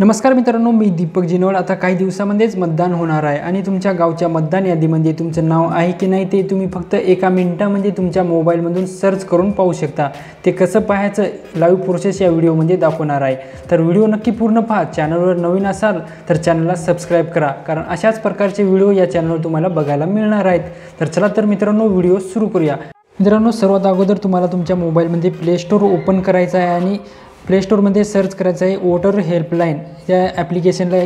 नमस्कार मित्रांनो, मी दीपक जिनवड। आता काही दिवसांमध्येच मतदान होणार आहे आणि तुमच्या गावच्या मतदान यादीमध्ये तुमचं नाव आहे की नाही ते तुम्ही फक्त एका मिनिटामध्ये तुमच्या मोबाईलमधून सर्च करून पाहू शकता। ते कसं पाहायचं लाईव्ह प्रोसेस या व्हिडिओमध्ये दाखवणार आहे, तर व्हिडिओ नक्की पूर्ण पहा। चॅनलवर नवीन असाल तर चॅनलला सबस्क्राईब करा, कारण अशाच प्रकारचे व्हिडिओ या चॅनलवर तुम्हाला बघायला मिळणार आहेत। तर चला तर मित्रांनो, व्हिडिओ सुरू करूया। मित्रांनो, सर्वात अगोदर तुम्हाला तुमच्या मोबाईलमध्ये प्ले स्टोर ओपन करायचं आहे आणि प्ले स्टोरमध्ये सर्च करायचं आहे वोटर हेल्पलाईन। या ॲप्लिकेशनला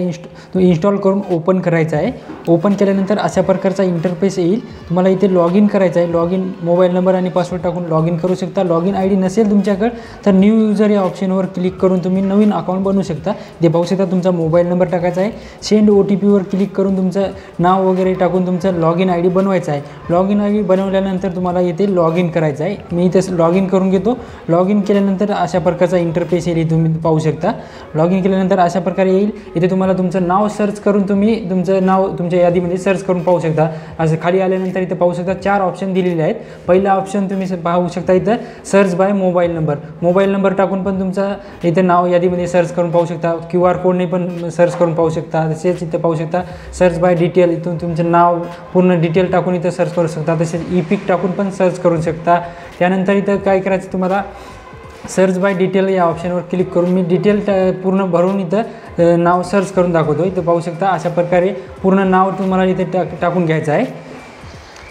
इन्स्टॉल करून ओपन करायचं आहे। ओपन केल्यानंतर अशा प्रकारचा इंटरफेस येईल। तुम्हाला इथे लॉग इन करायचं आहे। लॉग इन मोबाईल नंबर आणि पासवर्ड टाकून लॉग इन करू शकता। लॉग इन आय डी नसेल तुमच्याकडे तर न्यू यूजर या ऑप्शनवर क्लिक करून तुम्ही नवीन अकाउंट बनवू शकता। ते पाहू शकता तुमचा मोबाईल नंबर टाकायचा आहे। सेंड OTP वर क्लिक करून तुमचं नाव वगैरे टाकून तुमचं लॉग इन आय डी बनवायचा आहे। लॉग इन आय डी बनवल्यानंतर तुम्हाला इथे लॉग इन करायचं आहे। मी इथे लॉग इन करून घेतो। लॉग इन केल्यानंतर अशा प्रकारचा इंटरफेस येईल, तुम्ही पाहू शकता। लॉग इन केल्यानंतर अशा प्रकारे येईल। इथे तुम्हाला तुमचं नाव सर्च करून तुम्ही तुमचं नाव तुमच्या यादीमध्ये सर्च करून पाहू शकता। असं खाली आल्यानंतर इथे पाहू शकता 4 ऑप्शन दिलेले आहेत। पहिला ऑप्शन तुम्ही पाहू शकता इथं search by mobile number. Mobile number टाकून पण तुमचं इथे नाव यादीमध्ये सर्च करून पाहू शकता। QR कोडने पण सर्च करून पाहू शकता। तसेच इथे पाहू शकता सर्च बाय डिटेल, इथून तुमचं नाव पूर्ण डिटेल टाकून इथं सर्च करू शकता। तसेच ई-पिक टाकून पण सर्च करू शकता। त्यानंतर इथं काय करायचं, तुम्हाला सर्च बाय डिटेल या ऑप्शनवर क्लिक करून मी डिटेल पूर्ण भरून इथं नाव सर्च करून दाखवतो। इथं पाहू शकता अशा प्रकारे पूर्ण नाव तुम्हाला इथे टाकून घ्यायचं आहे।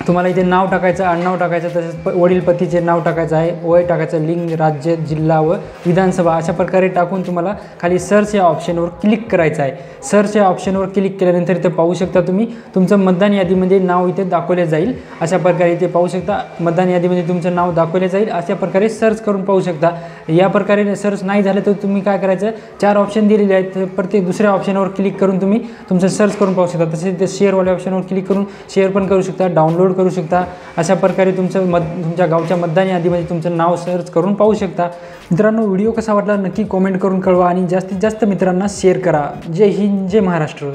तुम्हाला इथे नाव टाकायचं, आडनाव टाकायचं, तसेच वडील पतीचे नाव टाकायचं आहे, वय टाकायचं, लिंग, राज्य, जिल्हा व विधानसभा अशा प्रकारे टाकून तुम्हाला खाली सर्च या ऑप्शनवर क्लिक करायचं आहे। सर्च या ऑप्शनवर क्लिक केल्यानंतर इथे पाहू शकता तुम्ही तुमचं मतदान यादीमध्ये नाव इथे दाखवले जाईल। अशा प्रकारे इथे पाहू शकता मतदान यादीमध्ये तुमचं नाव दाखवले जाईल। अशा प्रकारे सर्च करून पाहू शकता। या प्रकारे सर्च नाही झालं तर तुम्ही काय करायचं, 4 ऑप्शन दिलेले आहेत, प्रत्येक दुसऱ्या ऑप्शनवर क्लिक करून तुम्ही तुमचं सर्च करून पाहू शकता। तसेच ते शेअरवाल्या ऑप्शनवर क्लिक करून शेअर पण करू शकता, डाउनलोड करू शकता। अशा प्रकारे तुमच्या गावच्या मतदान यादीमध्ये तुमचं नाव सर्च करून पाहू शकता। मित्रांनो, व्हिडिओ कसा वाटला नक्की कमेंट करून कळवा आणि जास्तीत जास्त मित्रांना शेअर करा। जय हिंद, जय महाराष्ट्र।